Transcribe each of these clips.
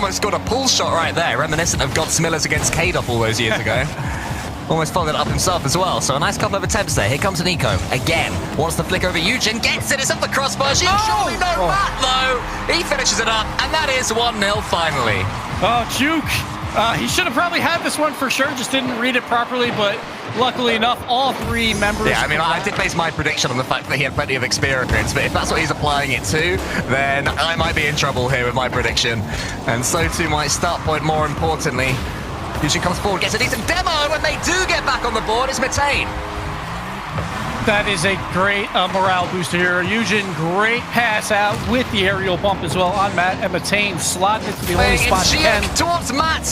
almost got a pull shot right there, reminiscent of God Smillers against K-Dop all those years ago. Almost followed it up himself as well, so a nice couple of attempts there. Here comes Nico, again, wants to flick over Eugen, gets it, it's up the crossbar, surely no mat though! He finishes it up, and that is 1-0 finally. Oh, Juke! He should have probably had this one for sure, just didn't read it properly, but luckily enough, all three members... Yeah, I mean, I did base my prediction on the fact that he had plenty of experience, but if that's what he's applying it to, then I might be in trouble here with my prediction. And so too might STARPOINT, more importantly. Eugen comes forward, gets a decent demo, and they do get back on the board. It's Metane. That is a great morale booster here. Eugen, great pass out with the aerial bump as well on Matt, and Metane slotted it to the only spot he can. Towards Matt.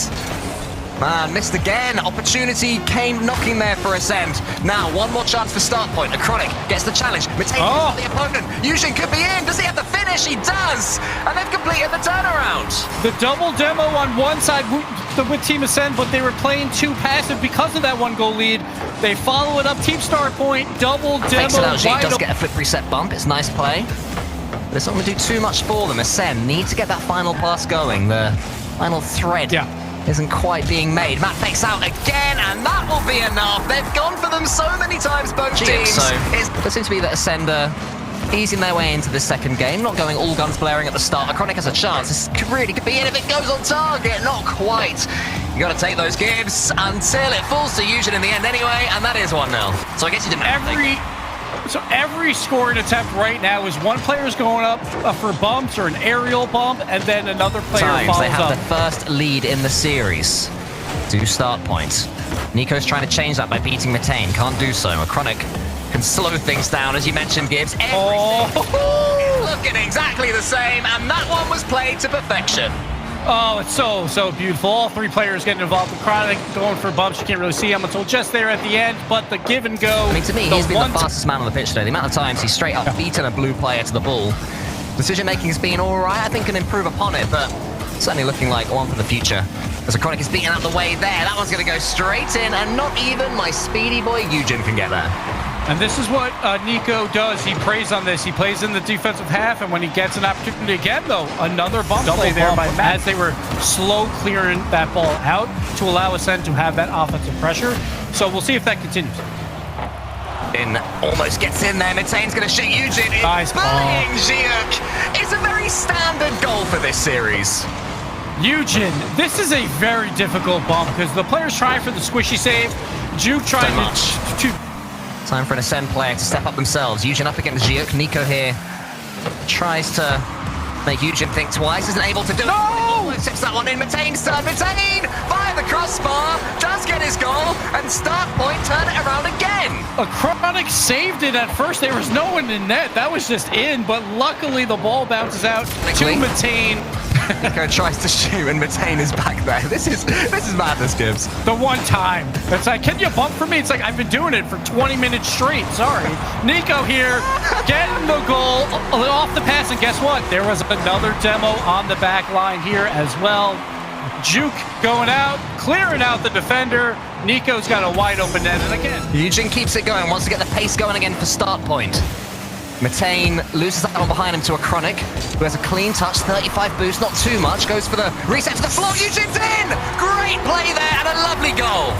Man, missed again. Opportunity came knocking there for Ascend. Now, one more chance for STARPOINT. Acronic gets the challenge. Metane the opponent. Eugen could be in. Does he have the finish? He does. And they've completed the turnaround. The double demo on one side with Team Ascend, but they were playing too passive because of that one goal lead. They follow it up. Team STARPOINT, double demo. Takes it out. G does get a flip reset bump. It's nice play. But it's not going to do too much for them. Ascend need to get that final pass going. The final thread. Isn't quite being made. Matt fakes out again, and that will be enough. They've gone for them so many times, both teams. It seems to be that Ascender easing their way into the second game, not going all guns blaring at the start. Acronic has a chance. This really could be it if it goes on target. Not quite. You got to take those gives until it falls to Eugen in the end anyway, and that is 1-0. So I guess you didn't every scoring attempt right now is one player's going up for bumps or an aerial bump, and then another player follows they have up. the first lead in the series to STARPOINT. Nico's trying to change that by beating Metane. Can't do so. Acronic can slow things down, as you mentioned, Gibbs. Looking exactly the same, and that one was played to perfection. Oh, it's so beautiful. All three players getting involved. Acronic going for bumps. You can't really see him until just there at the end, but the give and go. I mean, to me, he's been the fastest man on the pitch today. The amount of times he's straight up beaten a blue player to the ball. Decision-making has been all right. I think can improve upon it, but certainly looking like one for the future. As Acronic is beaten out the way there, that one's going to go straight in, and not even my speedy boy Eugen can get there. And this is what Nico does. He preys on this. He plays in the defensive half, and when he gets an opportunity again, though, another bump play there by Matt as they were slow clearing that ball out to allow Ascend to have that offensive pressure. So we'll see if that continues. Almost gets in there. Metane's going to shoot Eugen. Nice bullying Giek. It's a very standard goal for this series. Eugen, this is a very difficult bump because the player's trying for the squishy save. Juke trying to Time for an Ascend player to step up themselves. Eugen up against Giek. Nico here tries to make Eugen think twice. Isn't able to do it. Almost tips that one in. Metane's turn. Metane via the crossbar. Does get his goal. And STARPOINT turn it around again. Acronic saved it at first. There was no one in net. That was just in. But luckily the ball bounces out to Metane. Nico tries to shoot and Metane is back there. This is madness, Gibbs. The one time. It's like, can you bump for me? It's like, I've been doing it for 20 minutes straight. Sorry. Nico here getting the goal off the pass. And guess what? There was another demo on the back line here as well. Juke going out, clearing out the defender. Nico's got a wide open net. And again, Eugen keeps it going, wants to get the pace going again for STARPOINT. Metane loses that one behind him to Acronic, who has a clean touch, 35 boost, not too much, goes for the reset to the floor. Eugen's in! Great play there and a lovely goal.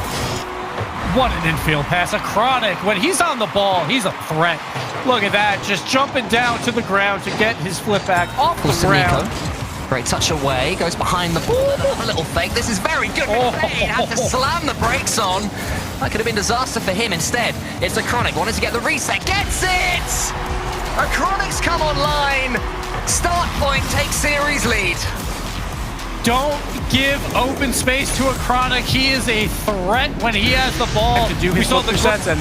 What an infield pass. Acronic, when he's on the ball, he's a threat. Look at that, just jumping down to the ground to get his flip back off the ground. Great touch away, goes behind the ball, a little fake. This is very good. Metane had to slam the brakes on. That could have been disaster for him instead. It's Acronic, wanted to get the reset, gets it! Acronic's come online. STARPOINT takes series lead. Don't give open space to Acronic. He is a threat when he has the ball. We saw the sets, and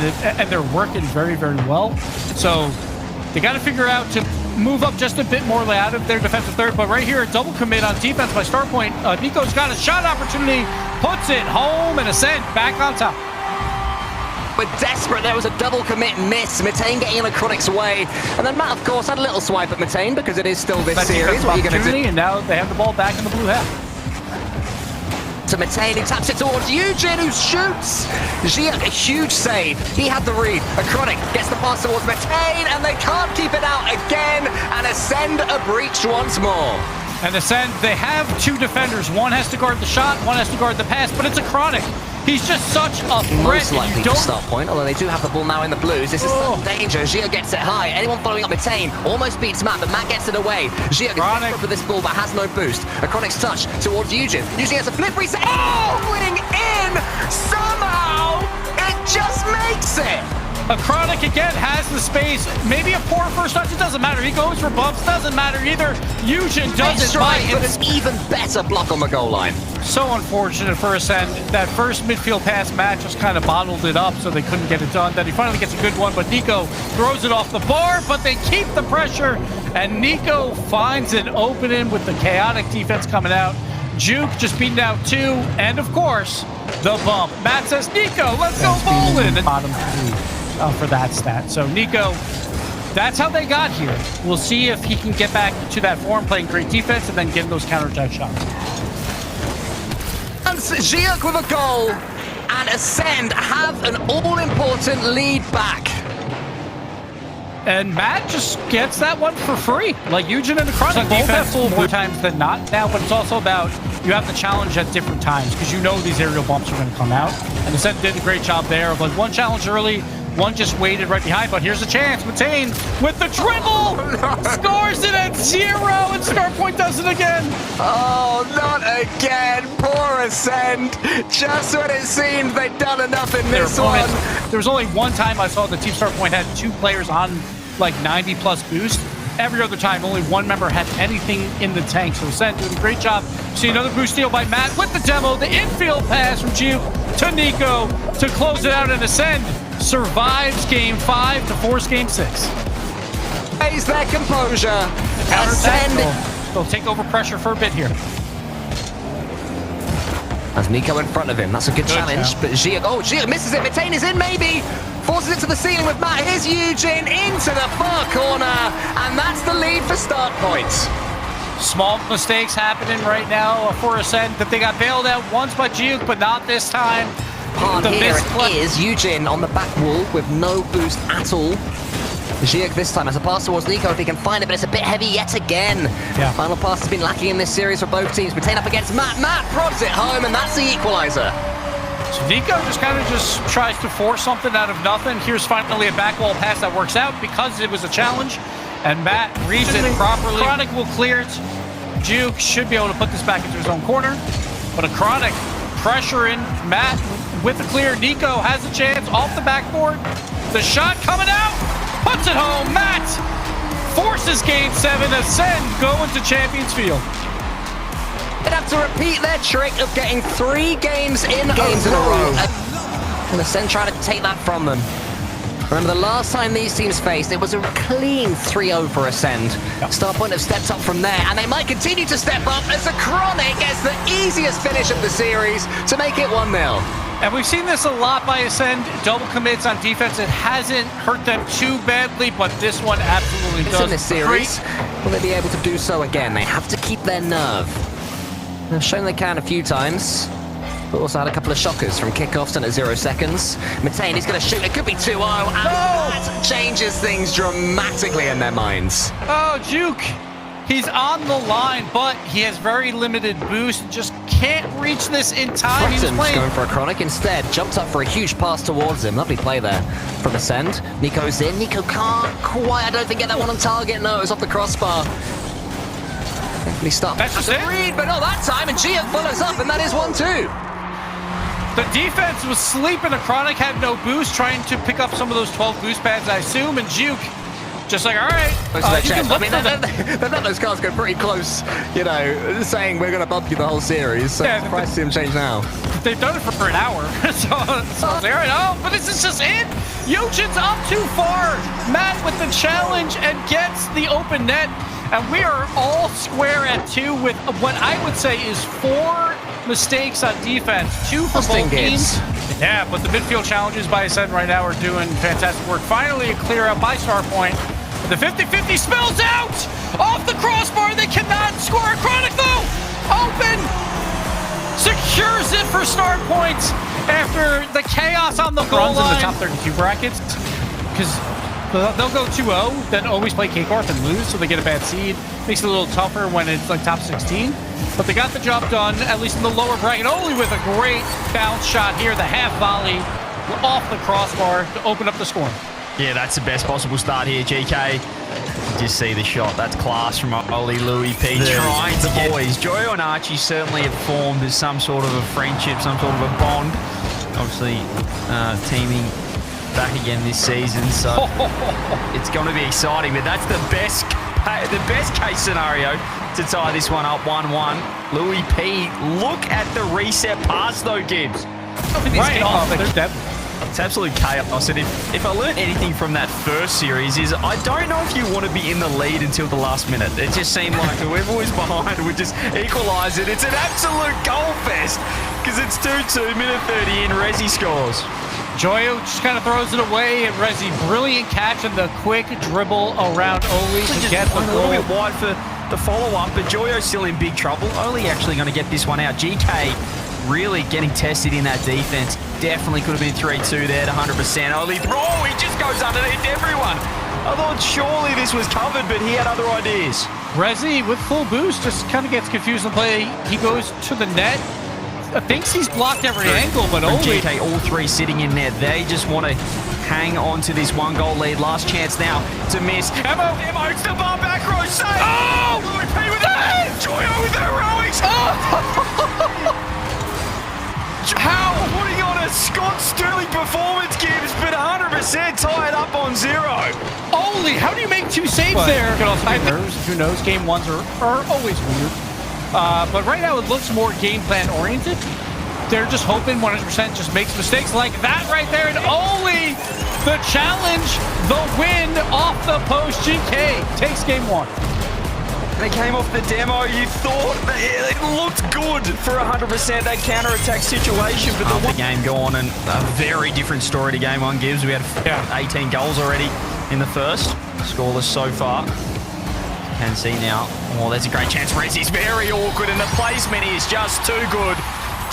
they're working very, very well. So they got to figure out to move up just a bit more out of their defensive third. But right here, a double commit on defense by STARPOINT. Nico's got a shot opportunity, puts it home, and Ascend back on top. But desperate, there was a double commit miss. Metane getting in Acronic's way. And then Matt, of course, had a little swipe at Metane because it is still this series. What are you going to do? And now they have the ball back in the blue half. To Metane, who taps it towards Eugen, who shoots. Giek, a huge save. He had the read. Acronic gets the pass towards Metane, and they can't keep it out again. And Ascend are breached once more. And Ascend, they have two defenders. One has to guard the shot, one has to guard the pass, but it's a Chronic. He's just such a threat. Most likely to start point, although they do have the ball now in the blues. This is some danger. Gio gets it high. Anyone following up Metain almost beats Matt, but Matt gets it away. Gio gets desperate for this ball, but has no boost. A Chronic's touch towards Eugen. Eugen has a flip reset. Oh, winning in! Somehow, it just makes it! A Chronic again has the space. Maybe a poor first touch. It doesn't matter. He goes for bumps. Doesn't matter either. Eugen doesn't buy him. But an even better block on the goal line. So unfortunate for Ascend. That first midfield pass match just kind of bottled it up, so they couldn't get it done. Then he finally gets a good one, but Nico throws it off the bar, but they keep the pressure, and Nico finds an opening with the chaotic defense coming out. Juke just beaten out 2, and of course, the bump. Matt says, Nico, let's go bowling. Bottom 3. For that stat. So Nico, that's how they got here. We'll see if he can get back to that form, playing great defense and then getting those counterattack shots. And Giuk with a goal, and Ascend have an all-important lead back. And Matt just gets that one for free. Like Eugen and the Chronic both have full more times than not now, but it's also about you have the challenge at different times because you know these aerial bumps are going to come out. And Ascend did a great job there of like one challenge early, one just waited right behind, but here's a chance. Metain with the dribble scores it at 0, and STARPOINT does it again. Oh, not again. Poor Ascend. Just when it seemed they'd done enough in this one. There was only one time I saw the Team STARPOINT had 2 players on like 90+ boost. Every other time, only one member had anything in the tank. So Ascend doing a great job. See another boost steal by Matt with the demo. The infield pass from Juke to Nico to close it out, and Ascend survives game 5 to force game 6. Raise their composure. Ascend. They'll take over pressure for a bit here. As Nico in front of him. That's a good challenge. But Giuk misses it. Metain is in maybe. Forces it to the ceiling with Matt. Here's Eugen into the far corner. And that's the lead for STARPOINT. Small mistakes happening right now for Ascend. That they got bailed out once by Giuk, but not this time. Hard here it is. Eugen on the back wall with no boost at all. Giuk this time has a pass towards Nico if he can find it, but it's a bit heavy yet again. Yeah. Final pass has been lacking in this series for both teams. Metain up against Matt. Matt prods it home, and that's the equalizer. So Nico just kind of tries to force something out of nothing. Here's finally a back wall pass that works out because it was a challenge, and Matt reads it properly. Chronic will clear it. Juke should be able to put this back into his own corner, but a Chronic pressuring Matt with the clear. Nico has a chance off the backboard. The shot coming out. Puts it home. Matt forces game 7. Ascend go into Champions Field. They'd have to repeat their trick of getting 3 games in a row. And Ascend trying to take that from them. Remember the last time these teams faced, it was a clean 3-0 for Ascend. STARPOINT have stepped up from there, and they might continue to step up as the Chronic gets the easiest finish of the series to make it 1-0. And we've seen this a lot by Ascend. Double commits on defense. It hasn't hurt them too badly, but this one absolutely does. In this series, will they be able to do so again? They have to keep their nerve. They've shown they can a few times, but also had a couple of shockers from kickoffs and at 0 seconds. Metain is going to shoot. It could be 2-0, and that changes things dramatically in their minds. Oh, Juke. He's on the line, but he has very limited boost. Just can't reach this in time. He's going for a Chronic instead. Jumped up for a huge pass towards him. Lovely play there from Ascend. Nico's in. Nico can't quite, I don't think, get that one on target. No, it's off the crossbar. Definitely stopped. That's just it. Read, but not that time. And Giuk follows up, and that is 1-2. The defense was sleeping. A Chronic had no boost, trying to pick up some of those 12 boost pads, I assume, and Juke just like, all right. I mean, they've let those cars go pretty close, you know, saying we're going to bump you the whole series. So yeah, surprised to see them change now. They've done it for an hour. so all right, oh, but this is just it. Eugen's up too far. Matt with the challenge and gets the open net. And we are all square at 2 with what I would say is 4 mistakes on defense. 2 for both teams. Yeah, but the midfield challenges by Ascend right now are doing fantastic work. Finally, a clear out by STARPOINT. The 50-50 spills out off the crossbar. They cannot score. A Chronic, though, open. Secures it for STARPOINT after the chaos on the goal line. In the top 32 brackets. Because They'll go 2-0, then always play KCORP and lose, so they get a bad seed. Makes it a little tougher when it's like top 16. But they got the job done, at least in the lower bracket, only with a great bounce shot here, the half volley off the crossbar to open up the scoring. Yeah, that's the best possible start here, GK. You just see the shot. That's class from Oli Louis P. Trying to get boys. Joyo and Archie certainly have formed as some sort of a friendship, some sort of a bond. Obviously, teaming back again this season, so it's going to be exciting. But that's the best case scenario to tie this one up 1-1. Louis P, look at the reset pass though, Gibbs. Right off. It's absolute chaos. And if I learned anything from that first series is I don't know if you want to be in the lead until the last minute. It just seemed like whoever was behind would just equalise it. It's an absolute goal fest because it's 2-2, minute 30 in, Resi scores. Joyo just kind of throws it away, and Resi, brilliant catch and the quick dribble around Oli to get the goal. A little bit wide for the follow-up, but Joyo's still in big trouble. Oli actually going to get this one out. GK really getting tested in that defense. Definitely could have been 3-2 there at 100%. Oli throw, he just goes underneath everyone. I thought surely this was covered, but he had other ideas. Resi with full boost just kind of gets confused in play. He goes to the net. Thinks he's blocked every angle, but only GK, all three sitting in there. They just want to hang on to this one-goal lead. Last chance now to miss. Emo, it's the bar back row save. Oh, Louis P with that. Joyo with the heroics. How putting on a Scott Sterling performance, Gibbs, but 100% tied up on 0. Holy, how do you make 2 saves there? Who knows? Game ones are always weird. But right now it looks more game plan oriented. They're just hoping 100% just makes mistakes like that right there, and only the challenge, the win off the post. GK takes game 1. They came off the demo. You thought it looked good for 100% that counter-attack situation, but the game gone, and a very different story to game 1, Gibbs. We had 18 goals already in the first, scoreless so far. Can see now. Oh, there's a great chance. Resi's very awkward, and the placement is just too good.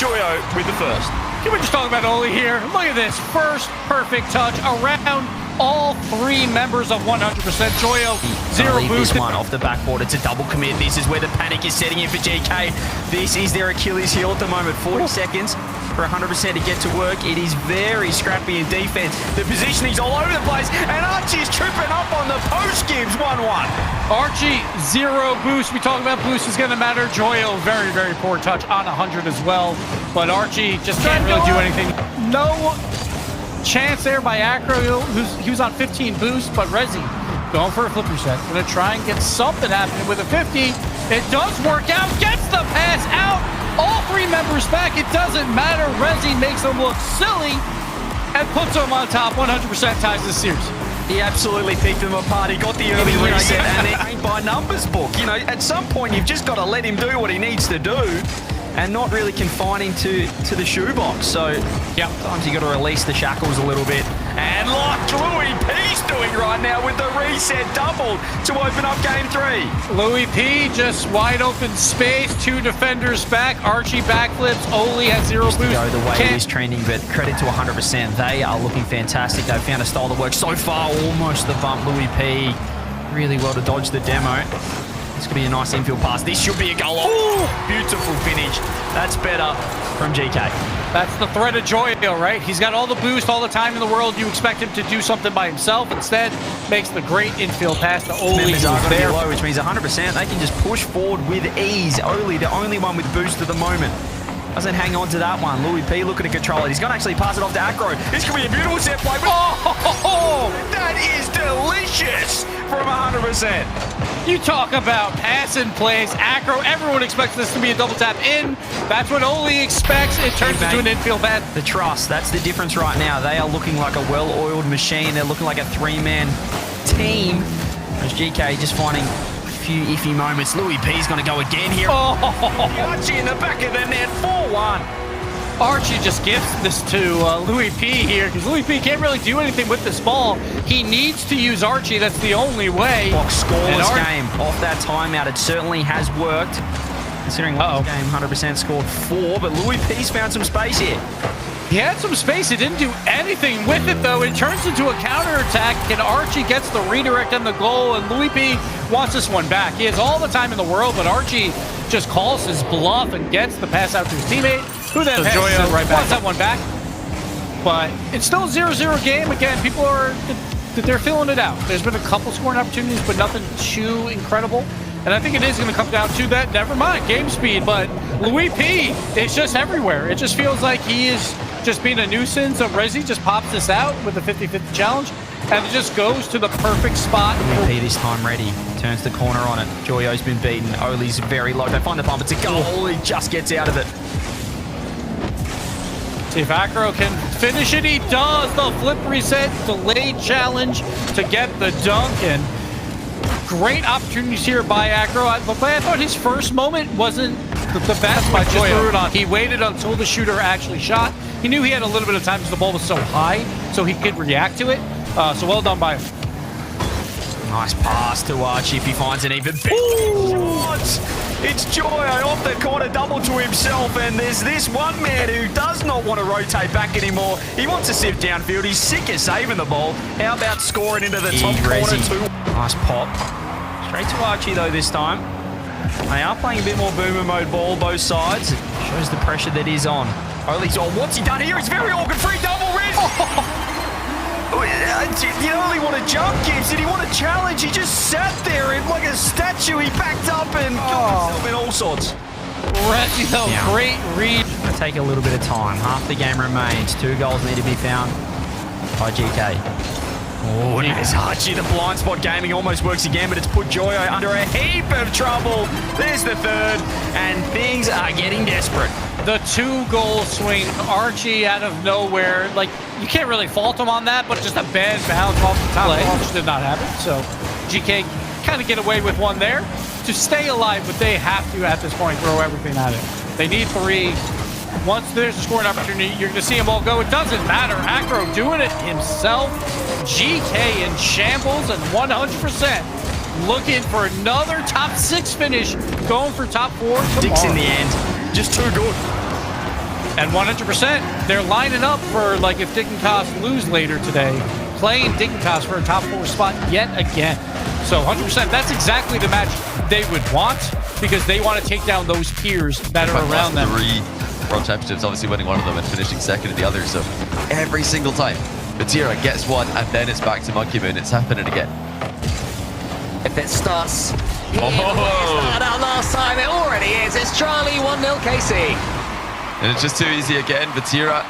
Joyo with the first. Can we just talk about Oli here? Look at this first perfect touch around all 3 members of 100%. Joyo, 0 boost. This one off the backboard. It's a double commit. This is where the panic is setting in for GK. This is their Achilles heel at the moment. 40 seconds for 100% to get to work. It is very scrappy in defense. The positioning's all over the place, and Archie's tripping up on the post. Gives 1-1. Archie, 0 boost. We talk about boost is going to matter. Joyo, very, very poor touch on 100 as well. But Archie just can't really do anything. No chance there by Acro. He was on 15 boost, but Resi going for a flip reset. Going to try and get something happening with a 50. It does work out. Gets the pass out. All 3 members back. It doesn't matter. Resi makes them look silly and puts them on top. 100% ties this series. He absolutely picked them apart. He got the early reset, and it ain't by numbers book. You know, at some point you've just got to let him do what he needs to do, and not really confine him to the shoebox. So, sometimes you got to release the shackles a little bit. And like Louis P's doing right now with the reset double to open up game 3. Louis P just wide open space, 2 defenders back. Archie backflips. Oli has 0 boost. Go the way it is trending, but credit to 100%. They are looking fantastic. They've found a style that works so far. Almost the bump. Louis P really well to dodge the demo. This could be a nice infield pass. This should be a goal. Oh, beautiful finish. That's better from GK. That's the threat of Joyo, right? He's got all the boost, all the time in the world. You expect him to do something by himself. Instead, makes the great infield pass to Oli. Members are going to be low, which means 100%. They can just push forward with ease. Oli, the only one with boost at the moment. Doesn't hang on to that one. Louis P looking to control it. He's going to actually pass it off to Acro. This could be a beautiful set play. Oh, that is delicious from 100%. You talk about passing plays. Acro, everyone expects this to be a double tap in. That's what Oli expects. It turns into an infield pass. The trust, that's the difference right now. They are looking like a well-oiled machine. They're looking like a 3-man team. There's GK just finding few iffy moments. Louis P's going to go again here. Archie in the back of the net, 4-1. Archie just gives this to Louis P here, because Louis P can't really do anything with this ball. He needs to use Archie. That's the only way. Box scoreless game off that timeout. It certainly has worked. Considering last game, 100% scored 4, but Louis P's found some space here. He had some space. He didn't do anything with it, though. It turns into a counterattack, and Archie gets the redirect and the goal, and Louis P wants this one back. He has all the time in the world, but Archie just calls his bluff and gets the pass out to his teammate, who then Joyo right back. Wants that one back. But it's still a 0-0 game. Again, people they're filling it out. There's been a couple scoring opportunities, but nothing too incredible. And I think it is going to come down to that, never mind, game speed. But Louis P is just everywhere. It just feels like he is just being a nuisance. So Resi just pops this out with the 50-50 challenge, and it just goes to the perfect spot. Louis P this time ready. Turns the corner on it. Joyo's been beaten. Oli's very low. They find the bump. It's a goal. He just gets out of it. See if Acro can finish it. He does. The flip reset, delayed challenge to get the dunk. And great opportunities here by Acro. But I thought his first moment wasn't the best by Joyo. He waited until the shooter actually shot. He knew he had a little bit of time because the ball was so high, so he could react to it. So well done by him. Nice pass to Archie if he finds an even bigger shot. It's Joyo off the corner, double to himself, and there's this one man who does not want to rotate back anymore. He wants to sift downfield. He's sick of saving the ball. How about scoring into the top corner too? Nice pop. Straight to Archie though this time. They are playing a bit more boomer mode ball both sides. It shows the pressure that is on. Oli's on. What's he done here? He's very awkward. Free double res. You only want to jump, Gibbs. Did he want to challenge? He just sat there in like a statue. He backed up and got himself in all sorts. Resi though, great read. It'll take a little bit of time. Half the game remains. 2 goals need to be found by GK. Oh, there's Archie. The blind spot gaming almost works again, but it's put Joyo under a heap of trouble. There's the third, and things are getting desperate. The 2-goal swing, Archie out of nowhere. Like, you can't really fault him on that, but just a bad bounce off the top line, which did not happen. So GK kind of get away with one there to stay alive, but they have to, at this point, throw everything at it. They need 3. Once there's a scoring opportunity, you're going to see them all go. It doesn't matter. Acro doing it himself. GK in shambles and 100% looking for another top 6 finish, going for top 4 tomorrow. Dicks in the end. Just too good. And 100%, they're lining up for, like, if Dignitas lose later today, playing Dignitas for a top 4 spot yet again. So 100%, that's exactly the match they would want, because they want to take down those peers that are around them. 3 World Championships, obviously winning one of them and finishing second in the other. So every single time, Batira gets one, and then it's back to Monkey Moon. It's happening again. If it starts... started out last time, it already is. It's Charlie, 1-0 KC. And it's just too easy again. Batira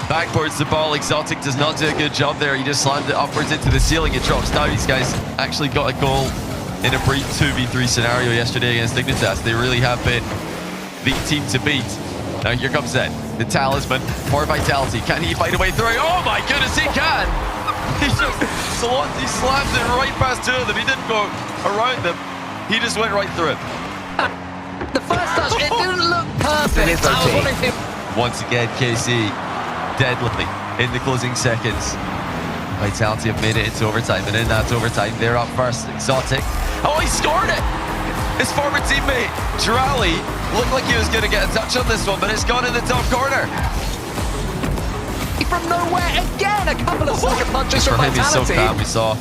backboards the ball. Exotic does not do a good job there. He just slammed it upwards into the ceiling. It drops down. These guys actually got a goal in a brief 2v3 scenario yesterday against Dignitas. They really have been the team to beat. Now here comes Zen, the talisman for vitality. Can he fight a way through? Oh my goodness, he can! He slams it right past 2 of them. He didn't go around them. He just went right through it. The first touch, it didn't look perfect. Once again, KC deadly in the closing seconds. Vitality have made it into overtime, and in that overtime, they're up first. Exotic. Oh, he scored it! His former teammate, Drally, looked like he was going to get a touch on this one, but it's gone in the top corner. From nowhere again, a couple of sucker punches from him. He's so Vitality. calm. We saw,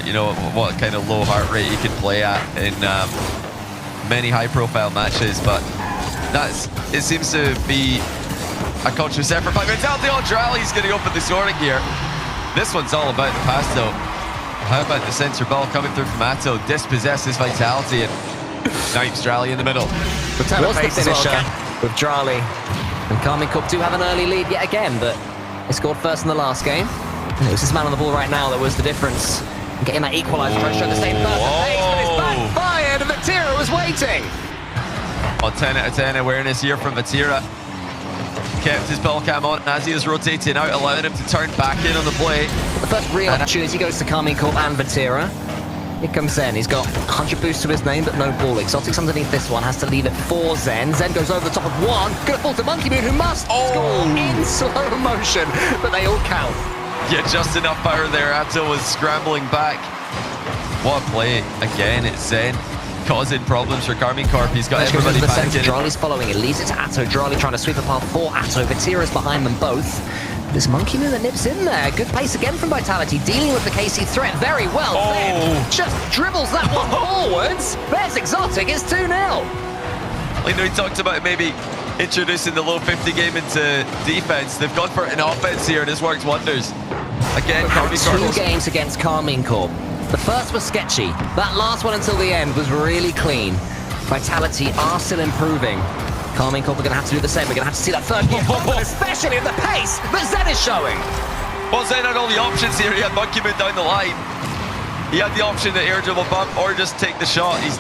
you know, what kind of low heart rate he can play at in many high-profile matches, but it seems to be a conscious effort by Vitality. Oh, Drally's getting open the scoring here. This one's all about the pass, though. How about the center ball coming through from Atto, dispossesses Vitality, and snipes Drally in the middle. What's the finisher with Drally? And KARMINE Corp do have an early lead yet again, but they scored first in the last game. And it was this man on the ball right now that was the difference. Getting that equaliser, trying to show the same perfect pace, but it's backfired, and Vatira was waiting. On 10 out of 10 awareness here from Vatira. Kept his ball cam on as he was rotating out, allowing him to turn back in on the play. The first real opportunity goes to KARMINE Corp and Vatira. Here comes Zen. He's got 100 boosts to his name, but no ball. Exotics underneath this one, has to leave it for Zen. Zen goes over the top of one. Gonna fall to Monkey Moon, who must score in slow motion, but they all count. Yeah, just enough power there. Atto was scrambling back. What a play. Again, it's Zen causing problems for Karmine Corp. He's got everybody panicking. Drali's following it, leaves it to Atto. Drali trying to sweep a path for Atto. Vatira's behind them both. This Monkey Moon that nips in there. Good pace again from Vitality, dealing with the KC threat very well. Then just dribbles that one forwards. There's Exotic, it's 2-0. You know, he talked about maybe introducing the low 50 game into defense. They've gone for an offense here, and it's worked wonders. Again, Karmine Corp. 2 games against Karmine Corp. The first was sketchy. That last one until the end was really clean. Vitality are still improving. Karmine Corp are going to have to do the same. We're going to have to see that third game, especially at the pace that Zen is showing. Well, Zen had all the options here. He had Monkey Moon down the line. He had the option to air dribble bump or just take the shot. He's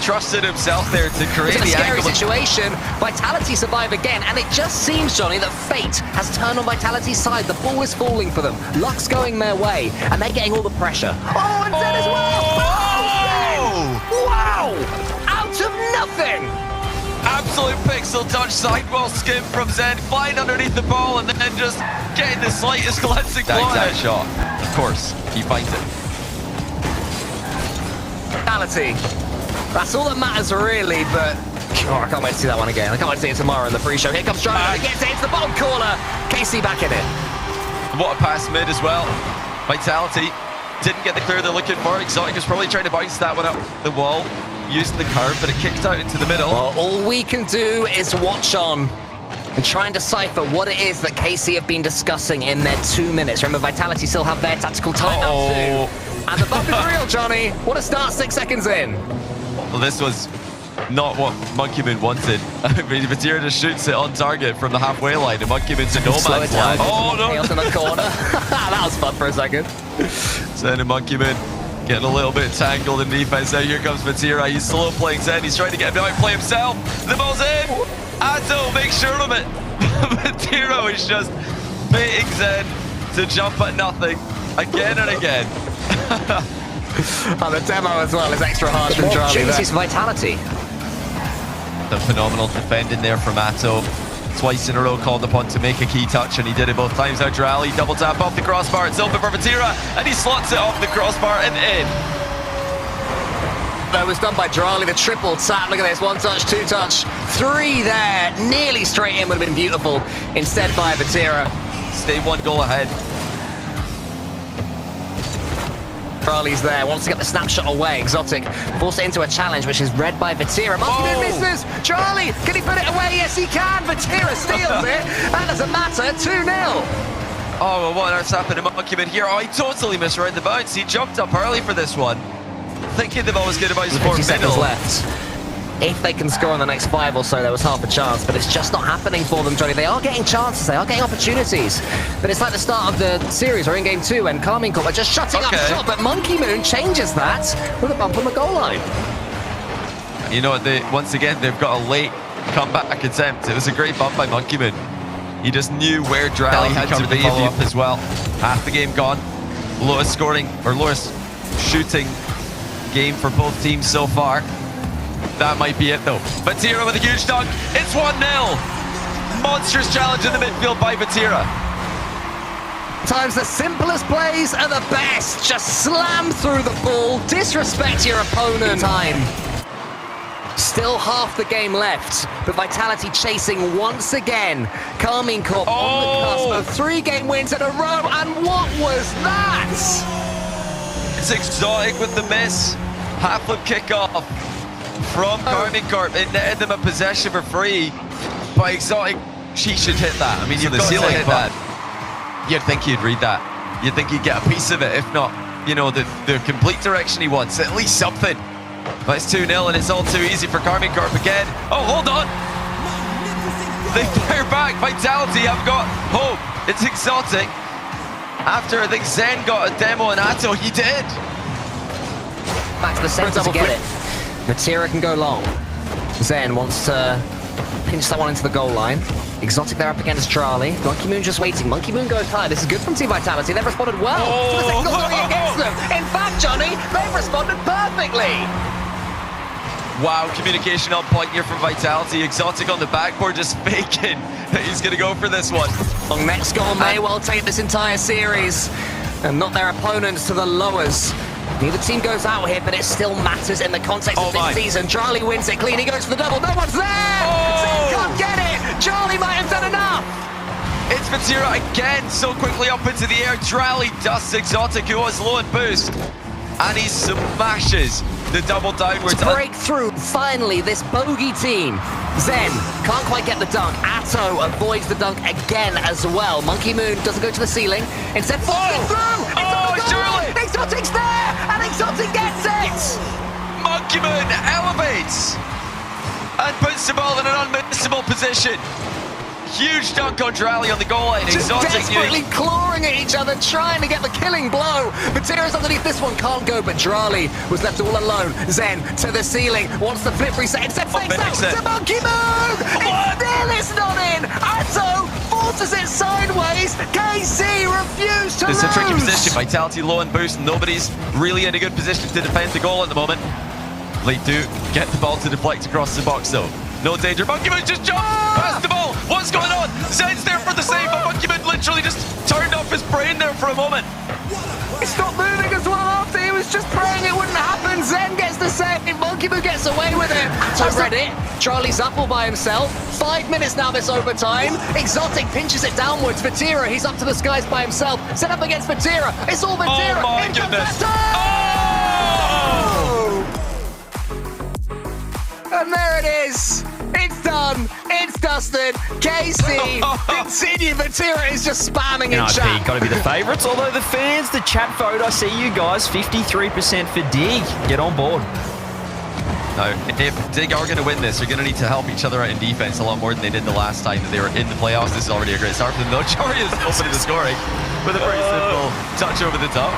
trusted himself there to create the scary angle. situation. Vitality survive again, and it just seems, Johnny, that fate has turned on Vitality's side. The ball is falling for them. Luck's going their way, and they're getting all the pressure. Oh, and Zen as well! Oh, wow! Out of nothing! Absolute pixel touch sidewall skim from Zen, flying underneath the ball and then just getting the slightest glancing blow at shot. Of course, he finds it. Vitality. That's all that matters really, but oh, I can't wait to see that one again. I can't wait to see it tomorrow in the pre-show. Here comes Driver, he gets it into the bottom corner. KC back in it. What a pass mid as well. Vitality didn't get the clear they're looking for. Exotic was probably trying to bounce that one up the wall, using the curve, but it kicked out into the middle. Well, all we can do is watch on and try and decipher what it is that KC have been discussing in their 2 minutes. Remember, Vitality still have their tactical timeout too. And the bump is real, Johnny. What a start 6 seconds in. Well, this was not what Monkey Moon wanted. I mean, Vatira just shoots it on target from the halfway line, and Monkey Moon's a no man's land. Oh, no. Chaos in the corner. That was fun for a second. Zen and Monkey Moon getting a little bit tangled in defense. Now here comes Vatira. He's slow playing Zen. He's trying to get him out and play himself. The ball's in. Atto makes sure of it. Vatira is just baiting Zen to jump at nothing again and again. And the demo as well is extra hard from Drali. Changes Vitality. The phenomenal defending there from Atto. Twice in a row called upon to make a key touch, and he did it both times. Now Rlhyyt double tap off the crossbar. It's open for Vatira, and he slots it off the crossbar and in. That was done by Drali, the triple tap. Look at this, 1 touch, 2 touch, 3 there. Nearly straight in, would have been beautiful. Instead by Vatira. Stay 1 goal ahead. Drali's there, wants to get the snapshot away. Exotic forced it into a challenge, which is read by Vatira. Monkey Moon misses! Drali, can he put it away? Yes, he can! Vatira steals it! That doesn't matter, 2-0! Oh, well, what else happened to Monkey Moon here? Oh, he totally misread the bounce. He jumped up early for this one, thinking the ball was going to bounce for 50 seconds middle. left. If they can score in the next 5 or so, there was half a chance, but it's just not happening for them, Johnny. They are getting chances, they are getting opportunities, but it's like the start of the series or in game 2 when Karmine Corp are just shutting up shop, but Monkey Moon changes that with a bump on the goal line. You know what, once again, they've got a late comeback attempt. It was a great bump by Monkey Moon. He just knew where Rlhyyt had to be up as well. Half the game gone. Lowest scoring, or lowest shooting game for both teams so far. That might be it though. Vatira with a huge dunk. It's 1-0. Monstrous challenge in the midfield by Vatira. Sometimes the simplest plays are the best. Just slam through the ball, disrespect your opponent. Time. Still half the game left, but Vitality chasing once again. Karmine Corp on the cusp of 3 game wins in a row, and what was that? It's Exotic with the miss. Half flip kickoff from Karmine Corp. It netted them a possession for free. By Exotic, she should hit that. I mean, you've got to hit that. You'd think he'd read that. You'd think he'd get a piece of it, if not, you know, the complete direction he wants. At least something. But it's 2-0, and it's all too easy for Karmine Corp again. Oh, hold on. They fire back. Vitality have got hope. It's Exotic. After I think Zen got a demo and Atto, he did. Back to the center to get it. Vatira can go long. Zen wants to pinch that one into the goal line. Exotic there up against Rlhyyt. Monkey Moon just waiting. Monkey Moon goes high. This is good from Team Vitality. They've responded well to the second goal going against them. In fact, Johnny, they've responded perfectly. Wow, communication on point here from Vitality. Exotic on the backboard just faking that he's going to go for this one. Long next goal may well take this entire series and not their opponents to the lowers Neither team goes out here, but it still matters in the context of this season. Charlie wins it clean. He goes for the double. No one's there. Zen can't get it. Charlie might have done enough. It's Vatira again, so quickly up into the air. Drally dusts Exotic, who was low in boost, and he smashes the double downwards. Breakthrough, finally, this bogey team. Zen can't quite get the dunk. Atto avoids the dunk again as well. Monkey Moon doesn't go to the ceiling. Instead, falling through. Surely! Exotic's there, and Exotic gets it. Monkey Moon elevates and puts the ball in an unmissable position. Huge dunk on Drally on the goal line. Just desperately clawing at each other, trying to get the killing blow. Vatira's underneath this one, can't go, but Drally was left all alone. Zen to the ceiling, wants the flip reset. Instead, fakes out to Monkey Moon. It's not in. Atto forces it sideways. KC refused to lose. It's a tricky position. Vitality low and boost. Nobody's really in a good position to defend the goal at the moment. Lead do get the ball to deflect across the box though. No danger. Monkey Moon just jumped past the ball. What's going on? Zen's there for the save, but Monkey Moon literally just turned off his brain there for a moment. He stopped moving as well after. He was just praying it wouldn't happen. Zen gets the save. Monkey Moon gets away with it. I read it. Charlie's up all by himself. 5 minutes now this overtime. Exotic pinches it downwards. Vatira, he's up to the skies by himself. Set up against Vatira. It's all Vatira. Oh my goodness. And there it is. It's done. It's dusted. KC, continue. Vatira is just spamming in chat. Got to be the favourites. Although the fans, the chat vote, I see you guys, 53% for Dig. Get on board. No, if Dig are going to win this, they're going to need to help each other out in defense a lot more than they did the last time that they were in the playoffs. This is already a great start for them, though. Jory is opening the scoring with a very simple touch over the top.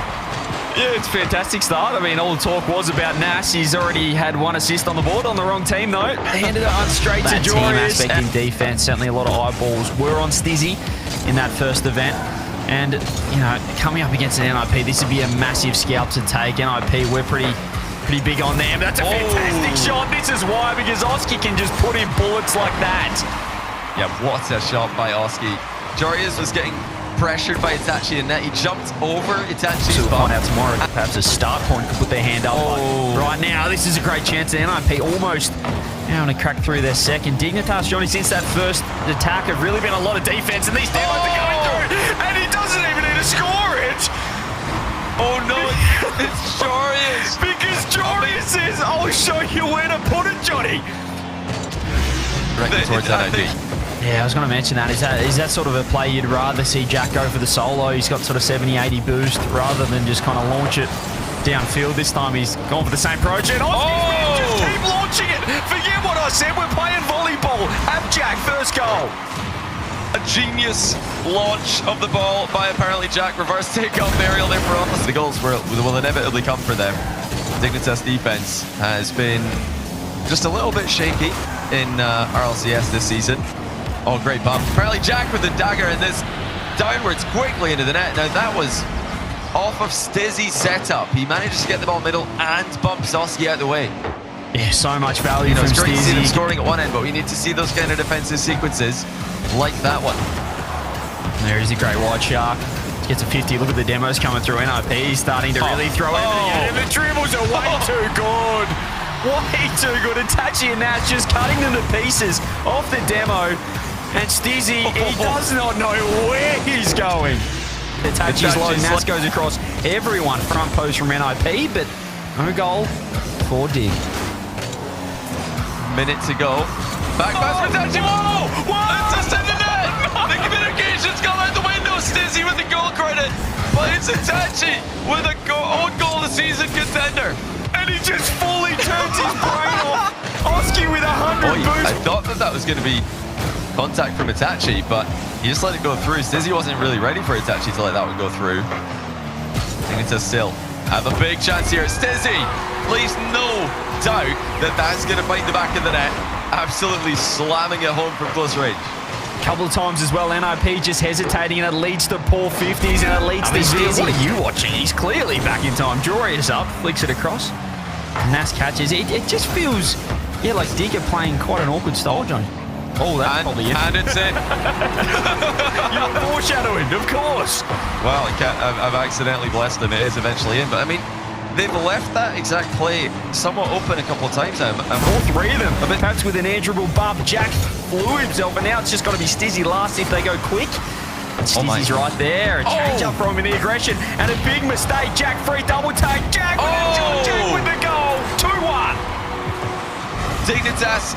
Yeah, it's a fantastic start. I mean, all the talk was about Nash. He's already had 1 assist on the board, on the wrong team, though. Handed it on straight to Jory. Team aspect in defense, certainly a lot of eyeballs were on Stizzy in that first event. And, you know, coming up against an NIP, this would be a massive scalp to take. NIP, we're pretty big on them. That's a fantastic shot. This is why, because Oski can just put in bullets like that. Yeah, what a shot by Oski. Jorius was getting pressured by Itachi and net. He jumped over Itachi's so we'll find out tomorrow. Perhaps a start point could put their hand up. Right now, this is a great chance. The NIP almost now to crack through their second. Dignitas, Johnny, since that first attack, have really been a lot of defense, and these demos are going through, and he doesn't even need to score it. Oh no, it's Jorius. Because Jorius says, I'll show you where to put it, Johnny. Right towards that idea. Yeah, I was going to mention that. Is that sort of a play you'd rather see Jack go for the solo? He's got sort of 70-80 boost rather than just kind of launch it downfield. This time he's gone for the same approach. And just keep launching it. Forget what I said. We're playing volleyball. Have Jack first goal. A genius launch of the ball by apparently Jack. Reverse takeoff aerial there for us. The goals will inevitably come for them. Dignitas defense has been just a little bit shaky in RLCS this season. Oh, great bump. Apparently Jack with the dagger and this downwards quickly into the net. Now that was off of Stizzy's setup. He manages to get the ball middle and bumps Oski out the way. Yeah, so much value from it's great to see them Stizzy. scoring at one end, but we need to see those kind of defensive sequences like that one. There is a great wide shark. Gets a 50. Look at the demos coming through. NIP starting to really throw it. And the dribbles are way too good. Way too good. Itachi and Nash just cutting them to pieces off the demo. And Stizzy, he does not know where he's going. Itachi's low. Nash goes across everyone. Front post from NIP, but no goal for Dig. Minute to go. Back pass for Itachi. Whoa! It's in the net! The communication's gone out the window. Stizzy with the goal credit. But it's Itachi with a own goal of the season contender. And he just fully turns his brain off. Oski with 100 boost. I thought that was going to be contact from Itachi, but he just let it go through. Stizzy wasn't really ready for Itachi to let that one go through. Dignitas still have a big chance here. Stizzy, please no doubt that that's going to find the back of the net. Absolutely slamming it home from close range. Couple of times as well, NIP just hesitating, and it leads to poor 50s, and it leads to Stizzy. What are you watching? He's clearly back in time. Jory is up, flicks it across. Nass catches. It just feels, yeah, like Dig are playing quite an awkward style, Johnny. Oh, that's probably it. And it's in. You're foreshadowing, of course. Well, I've accidentally blessed him. It is eventually in, but I mean, they've left that exact play somewhat open a couple of times now. All three of them. Perhaps with an edgeable bump, Jack flew himself, and now it's just got to be Stizzy last if they go quick. Stizzy's right there. A change up from an aggression and a big mistake. Jack free double take. Jack with a shot. Jack with the goal. 2-1. Dignitas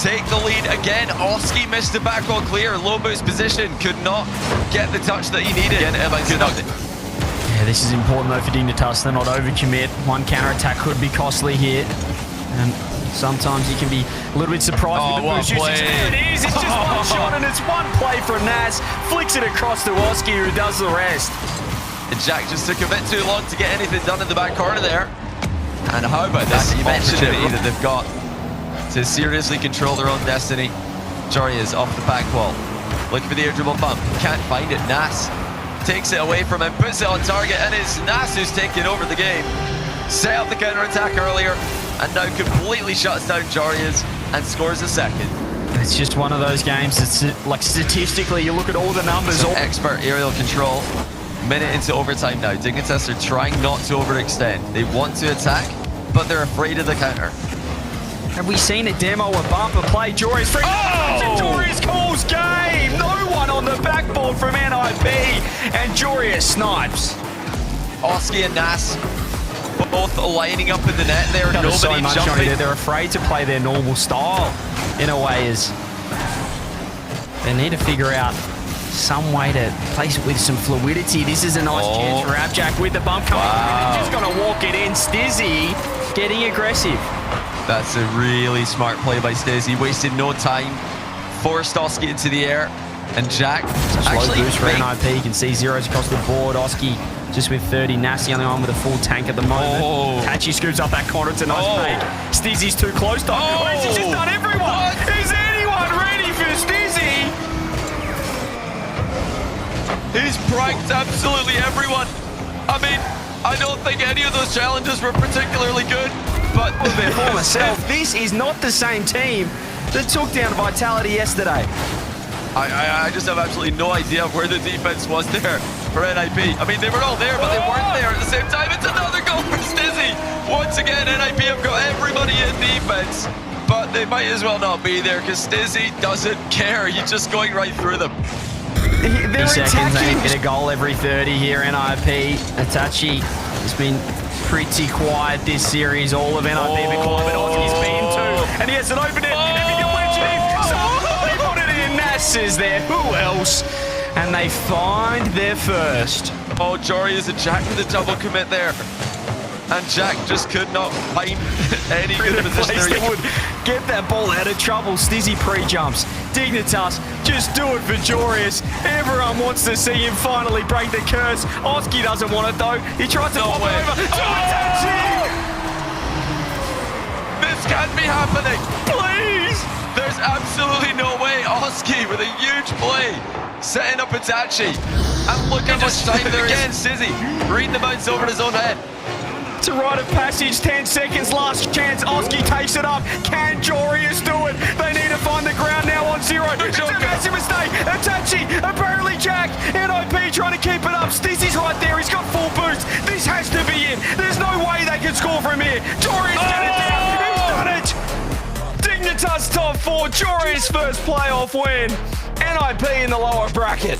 take the lead again. Oski missed the back row clear. Low boost position. Could not get the touch that he needed. Again, yeah, this is important though for Dignitas. They're not overcommit. One counter attack could be costly here. And sometimes you can be a little bit surprised with the boost usage. There it is. It's just one shot and it's one play from Nas. Flicks it across to Oski, who does the rest. And Jack just took a bit too long to get anything done in the back corner there. And how about this opportunity that they've got to seriously control their own destiny. Jory is off the back wall. Looking for the air dribble bump. Can't find it. Nas takes it away from him, puts it on target, and it's Nas who's taking over the game. Set up the counter-attack earlier, and now completely shuts down Jorias and scores a second. It's just one of those games that's like statistically, you look at all the numbers. Expert aerial control. Minute into overtime now. Dignitas are trying not to overextend. They want to attack, but they're afraid of the counter. Have we seen a demo, a bumper play? Jorias free. Jorias calls game. No one on the backboard from NIP, and Jorias snipes. Oski and Nas both lining up in the net there. Nobody jumping. They're afraid to play their normal style in a way. As they need to figure out some way to place it with some fluidity. This is a nice chance for Abjack with the bump coming. They're just going to walk it in. Stizzy getting aggressive. That's a really smart play by Stizzy. Wasted no time. Forced Oski into the air. And Jack actually boost for NIP. You can see zeros across the board. Oski just with 30. Nasty only on with a full tank at the moment. Tachi scoops up that corner. It's a nice fake. Stizzy's too close to him. He's just done everyone. Is anyone ready for Stizzy? He's pranked absolutely everyone. I mean, I don't think any of those challenges were particularly good, but their former self. This is not the same team that took down Vitality yesterday. I just have absolutely no idea where the defense was there for NIP. I mean, they were all there, but they weren't there at the same time. It's another goal for Stizzy. Once again, NIP have got everybody in defense, but they might as well not be there because Stizzy doesn't care. He's just going right through them. They're seconds, they get a goal every 30 here, NIP. Itachi has been pretty quiet this series, all of NIP, but Oski's been too. And he has an open net. If he can wedge it in, they put it in. Nass is there. Who else? And they find their first. Jory is a Jack with a double commit there. And Jack just could not find any good position there. He would get that ball out of trouble. Stizzy pre-jumps. Dignitas, just do it for Jorias. Everyone wants to see him finally break the curse. Oski doesn't want it though. He tries to pop it over. This can't be happening. Please. There's absolutely no way. Oski with a huge play. Setting up Itachi. And look how much time there again. Stizzy reading the bounce over his own head. To rite of passage, 10 seconds, last chance. Oski takes it up. Can Jorias do it? They need to find the ground now on zero. It's a massive mistake. Itachi, apparently Jack. NIP trying to keep it up. Stizzy's right there. He's got full boost. This has to be it. There's no way they can score from here. Jorias get it down. He's done it. Dignitas top 4. Jorias first playoff win. NIP in the lower bracket.